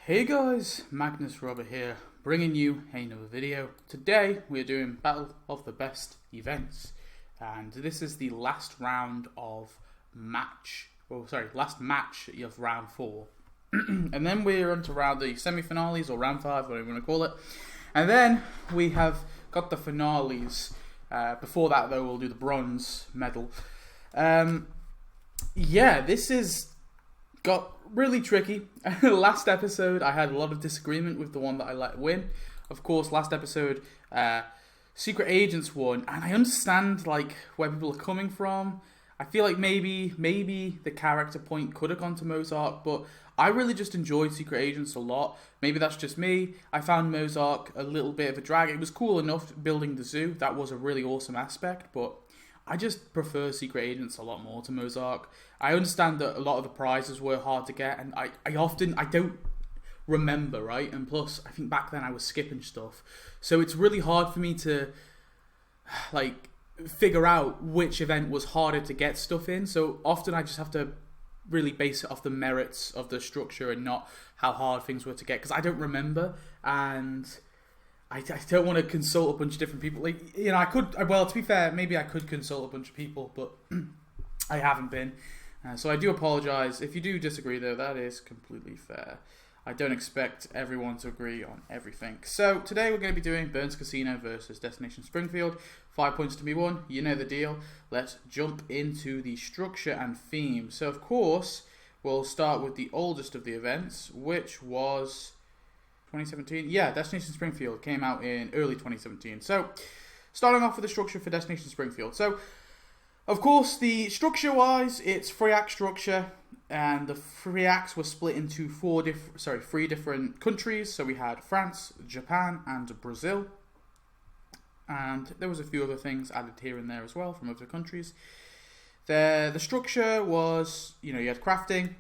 Hey guys, Magnus Robert here, bringing you another video. Today we're doing Battle of the Best Events, and this is the last round of last match of round 4. And then we're on to the semi-finales, or round 5, whatever you want to call it. And then we have got the finales. Before that though, we'll do the bronze medal. This is got really tricky. Last episode I had a lot of disagreement with the one that I let win. Of course, last episode Secret Agents won, and I understand like where people are coming from. I feel like maybe the character point could have gone to Mozart, but I really just enjoyed Secret Agents a lot. Maybe that's just me. I found Mozart a little bit of a drag. It was cool enough building the zoo. That was a really awesome aspect, but I just prefer Secret Agents a lot more to Mozart. I understand that a lot of the prizes were hard to get, and I don't remember, right? And plus, I think back then I was skipping stuff. So it's really hard for me to, like, figure out which event was harder to get stuff in. So often I just have to really base it off the merits of the structure and not how hard things were to get, because I don't remember, and I don't want to consult a bunch of different people. Like, you know, I could, well, to be fair, maybe I could consult a bunch of people, but I haven't been. So I do apologise. If you do disagree, though, that is completely fair. I don't expect everyone to agree on everything. So today we're going to be doing Burns Casino versus Destination Springfield. 5 points to be won. You know the deal. Let's jump into the structure and theme. So, of course, we'll start with the oldest of the events, which was 2017? Yeah, Destination Springfield came out in early 2017. So, starting off with the structure for Destination Springfield. So, of course, the structure-wise, it's 3-act structure, and the 3 acts were split into 3 different countries. So we had France, Japan, and Brazil. And there was a few other things added here and there as well from other countries. The structure was, you had crafting.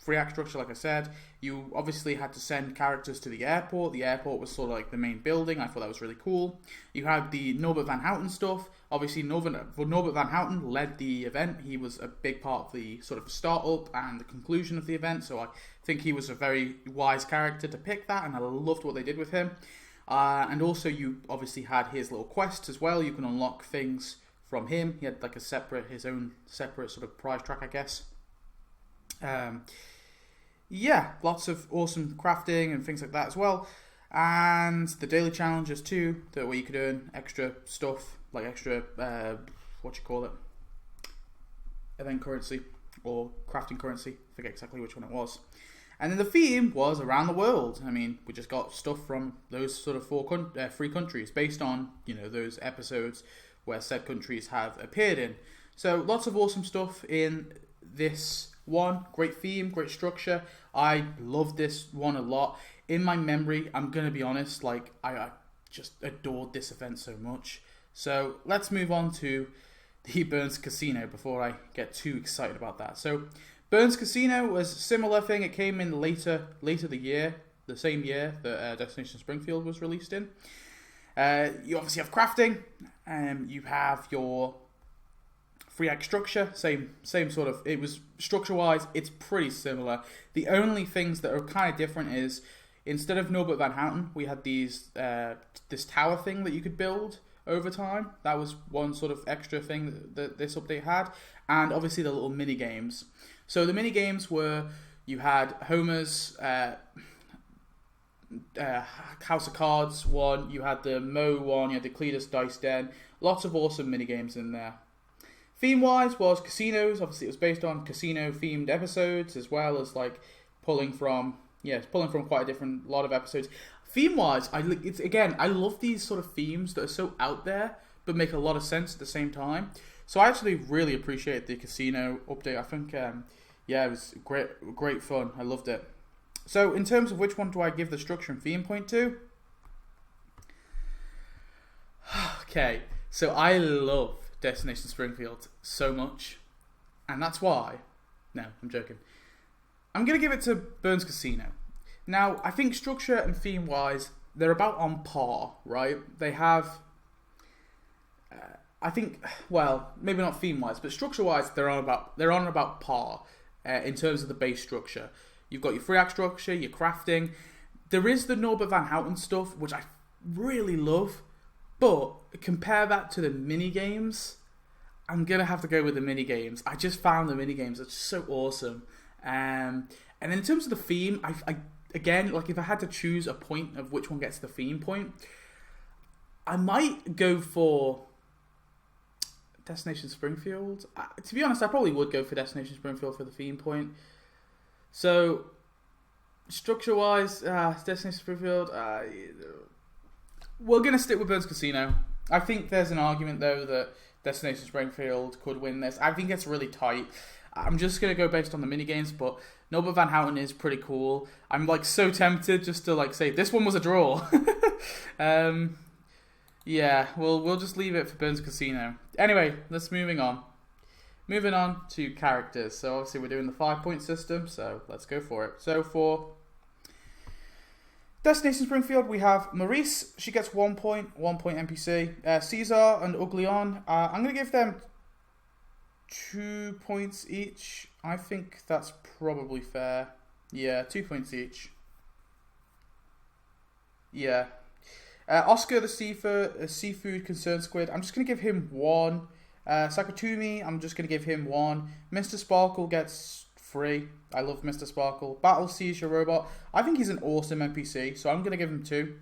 3-act structure, like I said. You obviously had to send characters to the airport. The airport was sort of like the main building. I thought that was really cool. You had the Norbert Van Houten stuff. Obviously, Norbert Van Houten led the event. He was a big part of the sort of start-up and the conclusion of the event. So I think he was a very wise character to pick that, and I loved what they did with him. And also, you obviously had his little quests as well. You can unlock things from him. He had like his own separate sort of prize track, I guess. Lots of awesome crafting and things like that as well. And the daily challenges too, where you could earn extra stuff, like extra, event currency or crafting currency. I forget exactly which one it was. And then the theme was around the world. I mean, we just got stuff from those sort of 3 countries based on, those episodes where said countries have appeared in. So lots of awesome stuff in this one. Great theme, great structure. I love this one a lot. In my memory, I'm going to be honest, like, I just adored this event so much. So let's move on to the Burns Casino before I get too excited about that. So Burns Casino was a similar thing. It came in later the year, the same year that Destination Springfield was released in. You obviously have crafting. You have your 3-act structure, same sort of. It was structure-wise, it's pretty similar. The only things that are kind of different is instead of Norbert Van Houten, we had this tower thing that you could build over time. That was one sort of extra thing that this update had, and obviously the little mini games. So the mini games were, you had Homer's House of Cards one, you had the Mo one, you had the Cletus Dice Den. Lots of awesome mini games in there. Theme-wise was casinos. Obviously, it was based on casino-themed episodes, as well as like pulling from quite a lot of episodes. Theme-wise, I love these sort of themes that are so out there but make a lot of sense at the same time. So I actually really appreciate the casino update. I think, it was great fun. I loved it. So in terms of which one do I give the structure and theme point to? Okay, so I love Destination Springfield so much, and that's why, no, I'm joking, I'm going to give it to Burns Casino. Now, I think structure and theme wise, they're about on par, right? They have, I think, well, maybe not theme wise, but structure wise, they're on about par in terms of the base structure. You've got your free act structure, your crafting. There is the Norbert Van Houten stuff, which I really love. But compare that to the mini games. I'm gonna have to go with the mini games. I just found the mini games are just so awesome. And then in terms of the theme, I again, like if I had to choose a point of which one gets the theme point, I might go for Destination Springfield. To be honest, I probably would go for Destination Springfield for the theme point. So structure-wise, Destination Springfield. We're gonna stick with Burns Casino. I think there's an argument though that Destination Springfield could win this. I think it's really tight. I'm just going to go based on the minigames, but Norbert Van Houten is pretty cool. I'm like so tempted just to like say this one was a draw. Yeah, we'll just leave it for Burns Casino. Anyway, let's moving on. Moving on to characters. So obviously we're doing the 5-point system, so let's go for it. So for Destination Springfield, we have Maurice. She gets 1 point, 1 point NPC. Caesar and Uglion. I'm going to give them 2 points each. I think that's probably fair. Yeah, 2 points each. Yeah. Oscar the seafood concerned squid. I'm just going to give him 1. Sakatumi, I'm just going to give him 1. Mr. Sparkle gets 3. I love Mr. Sparkle. Battle Seizure Robot. I think he's an awesome NPC, so I'm going to give him 2.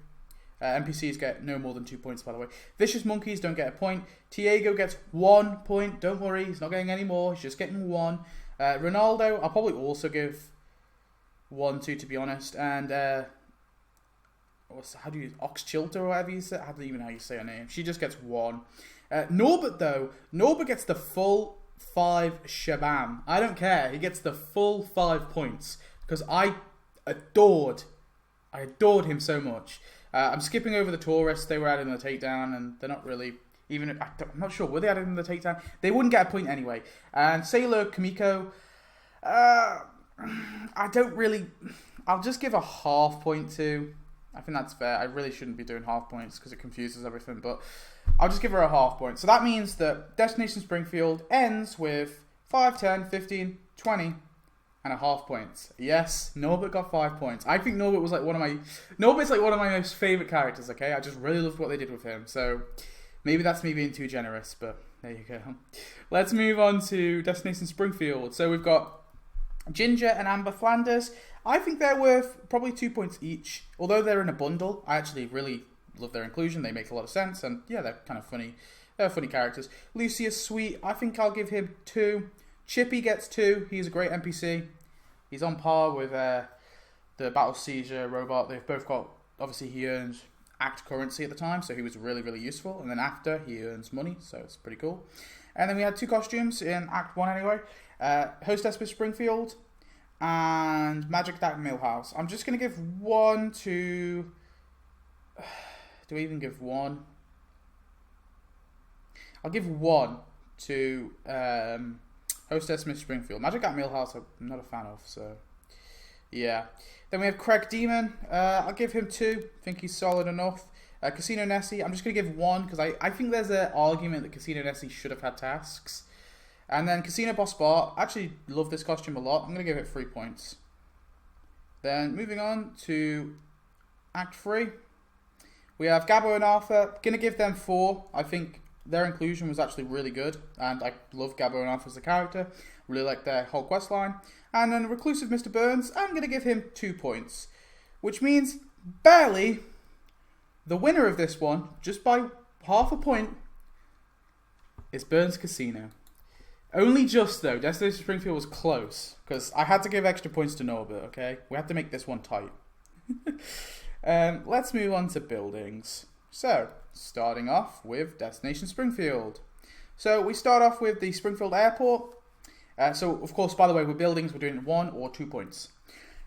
NPCs get no more than 2 points, by the way. Vicious Monkeys don't get a point. Tiago gets 1 point. Don't worry, he's not getting any more. He's just getting 1. Ronaldo, I'll probably also give 1 to be honest. And how do you Oxchilter or whatever you say? I don't even know how you say her name. She just gets 1. Norbert though, Norbert gets the full 5 shabam. I don't care. He gets the full 5 points because I adored him so much. I'm skipping over the tourists. They were added in the takedown, and they're not really even. I'm not sure. Were they added in the takedown? They wouldn't get a point anyway. And Sailor Kamiko, I don't really. I'll just give a half point to. I think that's fair. I really shouldn't be doing half points because it confuses everything, but I'll just give her a half point. So that means that Destination Springfield ends with 5, 10, 15, 20 and a half points. Yes, Norbert got 5 points. I think Norbert was like Norbert's like one of my most favourite characters, okay? I just really loved what they did with him. So maybe that's me being too generous, but there you go. Let's move on to Destination Springfield. So we've got Ginger and Amber Flanders. I think they're worth probably 2 points each. Although they're in a bundle, I actually really love their inclusion. They make a lot of sense, and yeah, they're kind of funny. They're funny characters. Lucius Sweet, I think I'll give him 2. Chippy gets 2. He's a great NPC. He's on par with the Battle Seizure Robot. They've both got, obviously he earns act currency at the time, so he was really, really useful. And then after, he earns money, so it's pretty cool. And then we had 2 costumes in Act 1 anyway. Hostess with Springfield and Magic That Millhouse. I'm just going to give 1 to... Do I even give 1? I'll give 1 to Hostess Miss Springfield. Magic at Millhouse I'm not a fan of, so yeah. Then we have Craig Demon. I'll give him 2. I think he's solid enough. Casino Nessie, I'm just going to give 1 because I think there's an argument that Casino Nessie should have had tasks. And then Casino Boss Bart, I actually love this costume a lot. I'm going to give it 3 points. Then moving on to Act 3. We have Gabbo and Arthur. Going to give them 4. I think their inclusion was actually really good. And I love Gabbo and Arthur as a character. Really like their whole quest line. And then Reclusive Mr. Burns, I'm going to give him 2 points. Which means, barely, the winner of this one, just by half a point, is Burns Casino. Only just, though. Destination Springfield was close. Because I had to give extra points to Norbert, okay? We had to make this one tight. Let's move on to buildings. So, starting off with Destination Springfield. So, we start off with the Springfield Airport. So, of course, by the way, with buildings, we're doing 1 or 2 points.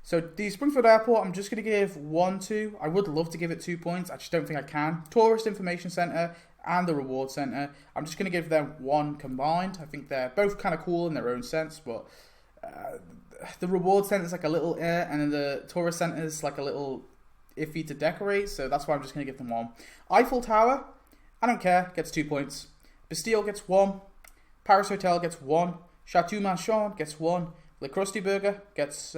So, the Springfield Airport, I'm just going to give 1 to. I would love to give it 2 points. I just don't think I can. Tourist Information Centre and the Reward Centre. I'm just going to give them 1 combined. I think they're both kind of cool in their own sense, but the Reward Centre is like a little and then the Tourist Centre is like a little iffy to decorate, so that's why I'm just going to give them 1. Eiffel Tower, I don't care, gets 2 points. Bastille gets 1. Paris Hotel gets 1. Chateau Manchon gets 1. Le Krusty Burger gets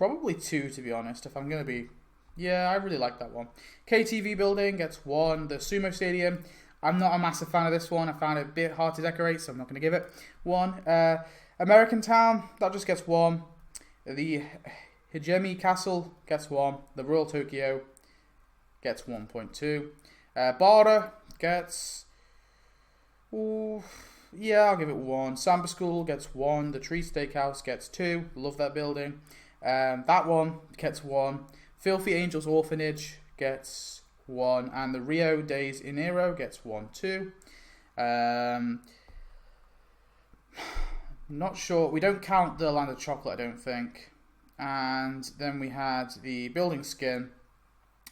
probably 2, to be honest, if I'm going to be... Yeah, I really like that one. KTV building gets 1. The Sumo Stadium, I'm not a massive fan of this one. I found it a bit hard to decorate, so I'm not going to give it 1. American Town, that just gets 1. The Hijemi Castle gets 1. The Royal Tokyo gets 1.2. Bara gets... Ooh, yeah, I'll give it 1. Samba School gets 1. The Tree Steakhouse gets 2. Love that building. That one gets 1. Filthy Angels Orphanage gets 1. And the Rio de Janeiro gets 1 too. Not sure. We don't count the Land of Chocolate, I don't think. And then we had the building skin,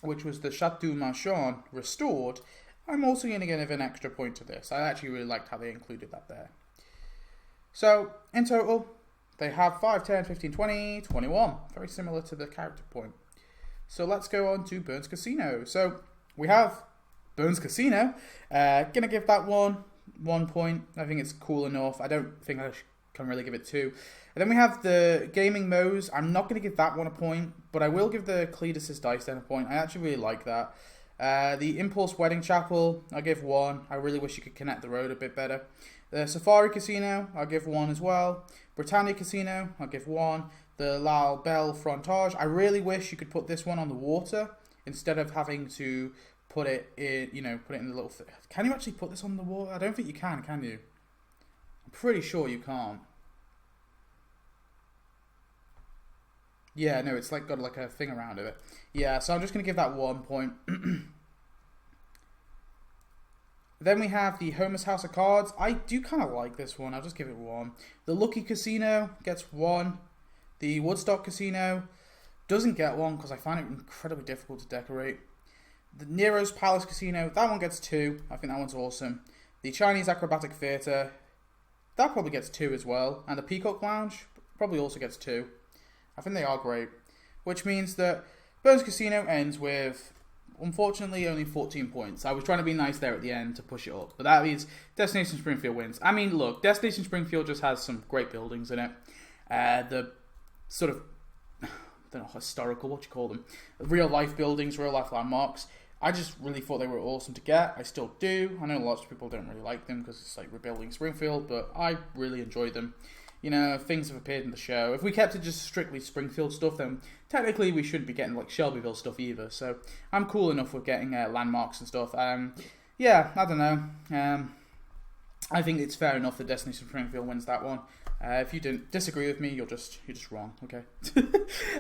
which was the Chateau Manchon restored. I'm also going to give an extra point to this. I actually really liked how they included that there. So, in total, they have 5, 10, 15, 20, 21. Very similar to the character point. So let's go on to Burns Casino. So, we have Burns Casino. Going to give that one 1 point. I think it's cool enough. I don't think I can really give it 2. And then we have the Gaming Moe's. I'm not going to give that one a point, but I will give the Cletus's Dice Den a point. I actually really like that. The Impulse Wedding Chapel, I'll give 1. I really wish you could connect the road a bit better. The Safari Casino, I'll give 1 as well. Britannia Casino, I'll give 1. The La Belle Frontage, I really wish you could put this one on the water instead of having to put it in, put it in the little... Can you actually put this on the water? I don't think you can you? I'm pretty sure you can't. Yeah, no, it's got like a thing around it. Yeah, so I'm just going to give that 1 point. Then we have the Homer's House of Cards. I do kind of like this one. I'll just give it 1. The Lucky Casino gets 1. The Woodstock Casino doesn't get 1 because I find it incredibly difficult to decorate. The Nero's Palace Casino, that one gets 2. I think that one's awesome. The Chinese Acrobatic Theatre, that probably gets 2 as well. And the Peacock Lounge probably also gets 2. I think they are great. Which means that Burns Casino ends with, unfortunately, only 14 points. I was trying to be nice there at the end to push it up. But that means Destination Springfield wins. I mean, look, Destination Springfield just has some great buildings in it. The sort of, I don't know, historical, what you call them? Real life buildings, real life landmarks. I just really thought they were awesome to get. I still do. I know lots of people don't really like them because it's like rebuilding Springfield, but I really enjoyed them. Things have appeared in the show. If we kept it just strictly Springfield stuff, then technically we shouldn't be getting like Shelbyville stuff either. So I'm cool enough with getting landmarks and stuff. Yeah, I don't know. I think it's fair enough that Destination Springfield wins that one. If you didn't disagree with me, you're just wrong. Okay.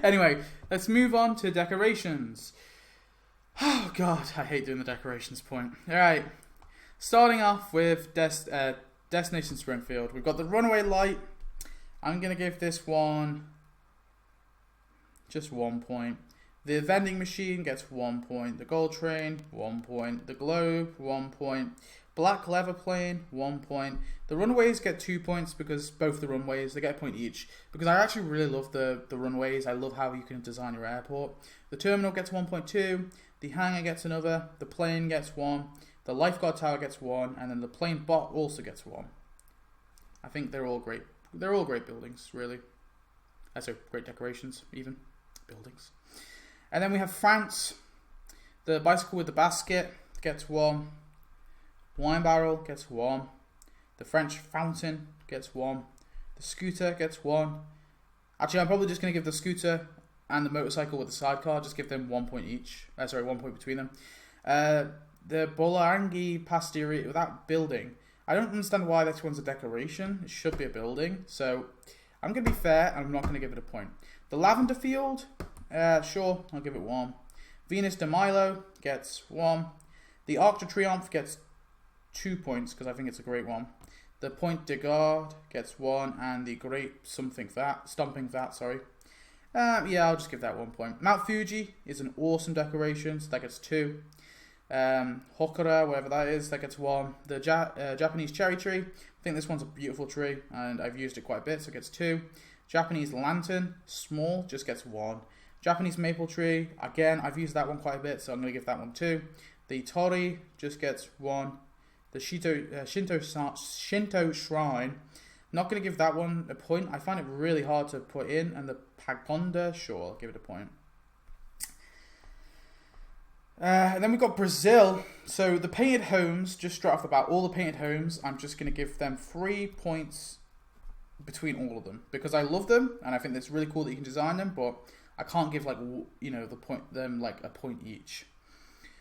Anyway, let's move on to decorations. Oh God, I hate doing the decorations point. All right, starting off with Destination Springfield. We've got the runaway light. I'm going to give this one just 1 point. The vending machine gets 1 point. The gold train, 1 point. The globe, 1 point. Black leather plane, 1 point. The runways get 2 points because both the runways, they get a point each. Because I actually really love the runways. I love how you can design your airport. The terminal gets 1.2. The hangar gets another. The plane gets 1. The lifeguard tower gets 1. And then the plane bot also gets 1. I think they're all great. They're all great buildings, really. So great decorations, even. Buildings. And then we have France. The bicycle with the basket gets 1. Wine barrel gets 1. The French fountain gets 1. The scooter gets 1. Actually, I'm probably just going to give the scooter and the motorcycle with the sidecar, just give them 1 point each. 1 point between them. The Bolangi Pasteria, that building, I don't understand why this one's a decoration. It should be a building. So I'm going to be fair, and I'm not going to give it a point. The Lavender Field, sure, I'll give it 1. Venus de Milo gets 1. The Arc de Triomphe gets 2 points, because I think it's a great one. The Point de Garde gets 1, and the Great Stomping Vat, yeah, I'll just give that 1 point. Mount Fuji is an awesome decoration, so that gets 2. Hokura, whatever that is, that gets 1. The Japanese cherry tree, I think this one's a beautiful tree, and I've used it quite a bit, so it gets 2. Japanese lantern, small, just gets 1. Japanese maple tree, again, I've used that one quite a bit, so I'm going to give that one 2. The Tori just gets 1. The Shinto shrine, Not going to give that one a point. I find it really hard to put in. And the Pagonda, sure, I'll give it a point. And then we've got Brazil. So the painted homes, just straight off the bat, all the painted homes, I'm just going to give them 3 points between all of them. Because I love them, and I think it's really cool that you can design them, but I can't give, like, you know, them like a point each.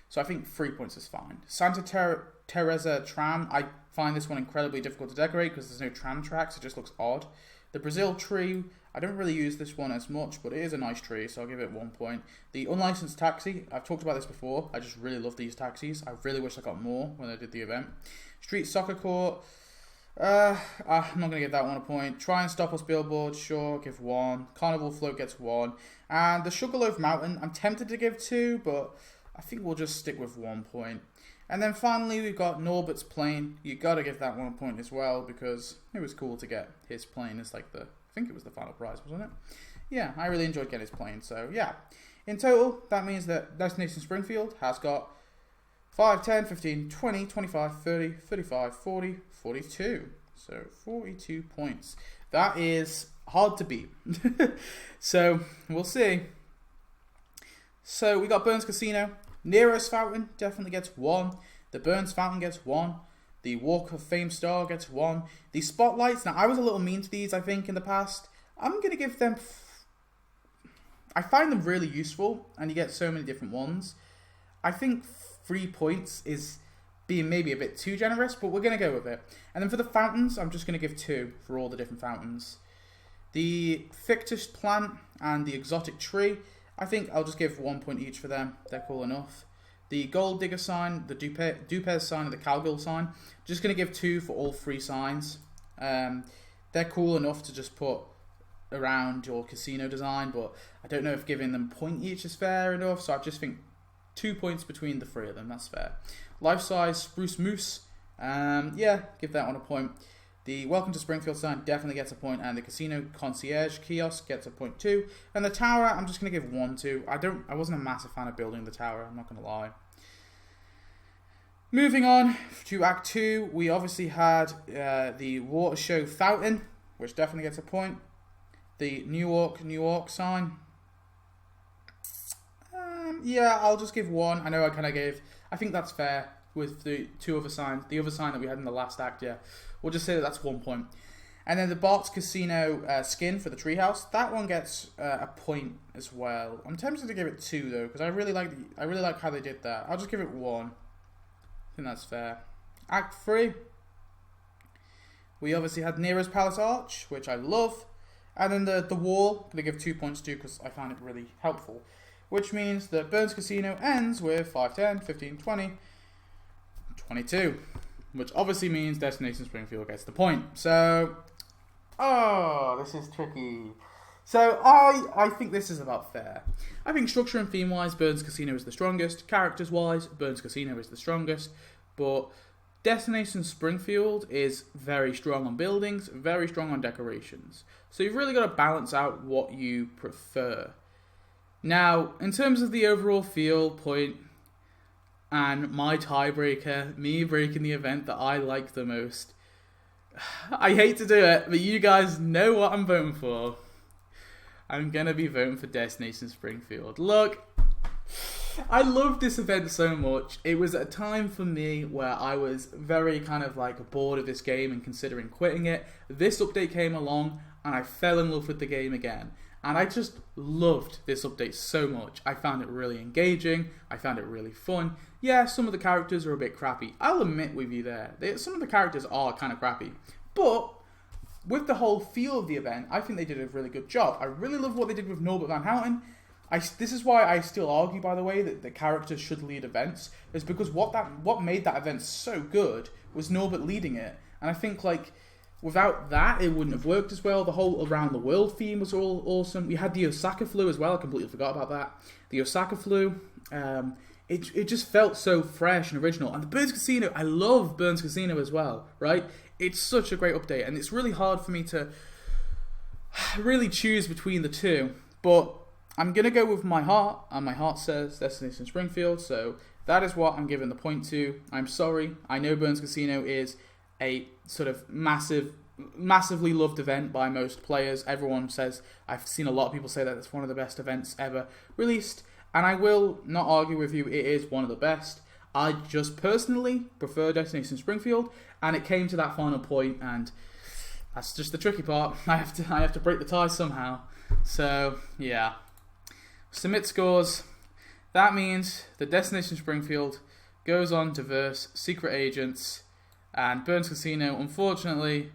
So I think 3 points is fine. Santa Teresa Tram, I find this one incredibly difficult to decorate because there's no tram tracks, it just looks odd. The Brazil tree, I don't really use this one as much, but it is a nice tree, so I'll give it 1 point. The unlicensed taxi, I've talked about this before, I just really love these taxis. I really wish I got more when I did the event. Street soccer court, I'm not going to give that one a point. Try and stop us billboard, sure, give 1. Carnival float gets 1. And the Sugarloaf Mountain, I'm tempted to give 2, but I think we'll just stick with 1 point. And then finally, we've got Norbert's plane. You got to give that 1 point as well because it was cool to get his plane as like I think it was the final prize, wasn't it? Yeah, I really enjoyed getting his plane. So yeah, in total, that means that Destination Springfield has got 5, 10, 15, 20, 25, 30, 35, 40, 42. So 42 points. That is hard to beat. So we'll see. So we got Burns Casino. Nero's Fountain definitely gets 1. The Burns Fountain gets 1. The Walk of Fame Star gets 1. The Spotlights, now I was a little mean to these, I think, in the past. I'm going to give them... I find them really useful, and you get so many different ones. I think 3 points is being maybe a bit too generous, but we're going to go with it. And then for the fountains, I'm just going to give 2 for all the different fountains. The Fictitious Plant and the Exotic Tree, I think I'll just give 1 point each for them. They're cool enough. The Gold Digger sign, the Dupez sign, and the Cowgirl sign, just going to give 2 for all 3 signs. They're cool enough to just put around your casino design, but I don't know if giving them a point each is fair enough, so I just think 2 points between the 3 of them, that's fair. Life size Spruce Moose, yeah, give that one a point. The Welcome to Springfield sign definitely gets a point, and the Casino Concierge kiosk gets a point too. And the tower, I'm just going to give 1 to. I wasn't a massive fan of building the tower, I'm not going to lie. Moving on to Act 2, we obviously had the Water Show Fountain, which definitely gets a point. The New York sign. Yeah, I'll just give 1. I know I think that's fair with the 2 other signs. The other sign that we had in the last act, yeah. We'll just say that that's 1 point. And then the Bart's Casino skin for the treehouse, that one gets a point as well. I'm tempted to give it 2 though, because I really like how they did that. I'll just give it 1. I think that's fair. Act 3, we obviously had Nero's Palace Arch, which I love. And then the wall, I'm going to give 2 points too, because I found it really helpful. Which means that Burns Casino ends with 5, 10, 15, 20, 22. Which obviously means Destination Springfield gets the point. So, this is tricky. So, I think this is about fair. I think structure and theme-wise, Burns Casino is the strongest. Characters-wise, Burns Casino is the strongest. But Destination Springfield is very strong on buildings, very strong on decorations. So you've really got to balance out what you prefer. Now, in terms of the overall feel, point, and my tiebreaker, me breaking the event that I like the most, I hate to do it, but you guys know what I'm voting for. I'm going to be voting for Destination Springfield. Look, I love this event so much. It was a time for me where I was very kind of like bored of this game and considering quitting it. This update came along and I fell in love with the game again. And I just loved this update so much. I found it really engaging. I found it really fun. Yeah, some of the characters are a bit crappy. I'll admit with you there. Some of the characters are kind of crappy. But with the whole feel of the event, I think they did a really good job. I really love what they did with Norbert Van Houten. This is why I still argue, by the way, that the characters should lead events. Is because what made that event so good was Norbert leading it. And I think, like, without that, it wouldn't have worked as well. The whole around the world theme was all awesome. We had the Osaka flu as well. I completely forgot about that. The Osaka flu, it just felt so fresh and original. And the Burns Casino, I love Burns Casino as well, right? It's such a great update, and it's really hard for me to really choose between the two. But I'm going to go with my heart, and my heart says Destination Springfield, so that is what I'm giving the point to. I'm sorry. I know Burns Casino is a sort of massive massively loved event by most players. Everyone says, I've seen a lot of people say that it's one of the best events ever released, and I will not argue with you, it is one of the best. I just personally prefer Destination Springfield, and it came to that final point, and that's just the tricky part. I have to break the tie somehow. So yeah, submit scores. That means the Destination Springfield goes on to verse Secret Agents, and Burns Casino, unfortunately,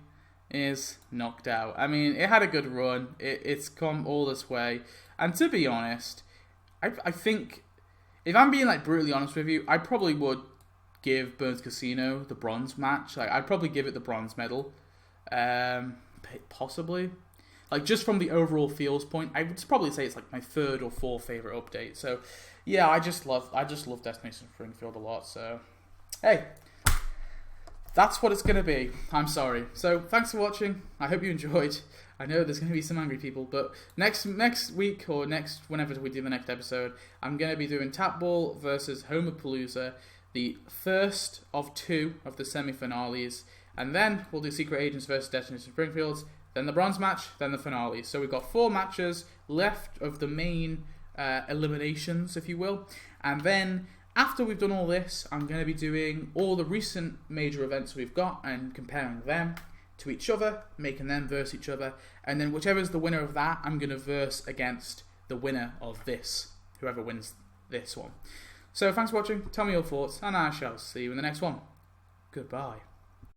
is knocked out. I mean, it had a good run. It's come all this way, and to be honest, I think, if I'm being like brutally honest with you, I probably would give Burns Casino the bronze match. Like, I'd probably give it the bronze medal, possibly. Like, just from the overall feels point, I would probably say it's like my third or fourth favorite update. So, yeah, I just love Destination Springfield a lot. So, hey, that's what it's going to be. I'm sorry. So, thanks for watching. I hope you enjoyed. I know there's going to be some angry people, but next week or whenever we do the next episode, I'm going to be doing Tap Ball versus Homerpalooza, the first of 2 of the semi-finales, and then we'll do Secret Agents versus Destination Springfield, then the bronze match, then the finale. So we've got 4 matches left of the main eliminations, if you will, and then after we've done all this, I'm going to be doing all the recent major events we've got and comparing them to each other, making them verse each other, and then whichever's the winner of that, I'm going to verse against the winner of this, whoever wins this one. So thanks for watching, tell me your thoughts, and I shall see you in the next one. Goodbye.